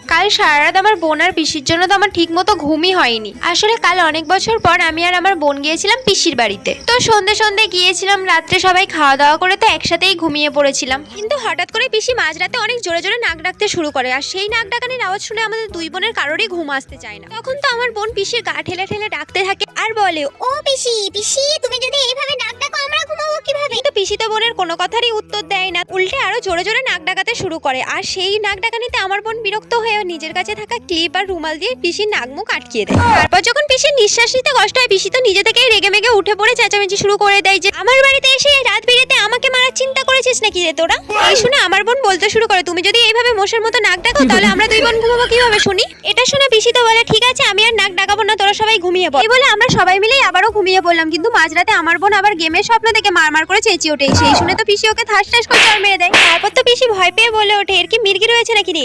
কাল সারা রাত আমার বোন আর পিসির জন্য তো আমার ঠিক মতো ঘুমই হয়নি। আসলে কাল অনেক বছর পর আমি আর আমার বোন গিয়েছিলাম পিসির বাড়িতে। তো সন্ধে সন্ধে গিয়েছিলাম, রাত্রে সবাই খাওয়া দাওয়া করে তো একসাথেই ঘুমিয়ে পড়েছিলাম। কিন্তু হঠাৎ করে পিসি মাঝরাতে অনেক জোরে জোরে নাক ডাকতে শুরু করে, আর সেই নাক ডাকানির আওয়াজ শুনে আমাদের দুই বোনের কারোরই ঘুম আসতে চায় না। তখন তো আমার বোন পিসির গা ঠেলে ঠেলে ডাকতে থাকে আর বলে, ও পিসি পিসি, তুমি যদি এইভাবে নাক ডাকো আমরা ঘুমাবো কিভাবে? কিন্তু পিসি তো বোনের কোনো কথারই উত্তর দেয় না, উল্টে আরো জোরে জোরে নাক ডাকাতে শুরু করে। আর সেই নাক ডাকানিতে আমার বোন বিরক্ত হয়ে নিজের কাছে থাকা ক্লিপ আর রুমাল দিয়ে পিসির নাক মুখ আটকিয়ে দেয়। তারপর যখন পিসির নিঃশ্বাস নিতে কষ্ট হয়, পিসি তো নিজে থেকেই রেগে মেগে উঠে পড়ে চেঁচামেচি শুরু করে দেয় যে, আমার বাড়িতে এসে রাত বিরেতে আমাকে মারার চিন্তা করেছিস নাকি রে তোরা? এই শুনে আমার বোন বলতে শুরু করে, তুমি যদি এইভাবে মশার মতো নাক ডাকো তাহলে আমরা দুই বোন ঘুমাবো কিভাবে শুনি? এটা শুনে পিসি তো বলে, ঠিক আছে আমি আর নাক ডাকাবো না, তোরা সবাই ঘুমিয়ে পড়। এই বলে আমরা সবাই মিলেই আবারও ঘুমিয়ে পড়লাম। কিন্তু মাঝরাতে আমার বোন আবার গেমের স্বপ্ন থেকে মারমার করে চেঁচিয়ে ওঠে। সেই শুনে তো পিসি ওকে ঠাস ঠাস করে চড় মেরে দেয়। তারপর তো পিসি ভয় পেয়ে বলে ওঠে, এর কি মির্গি রয়েছে নাকি রে?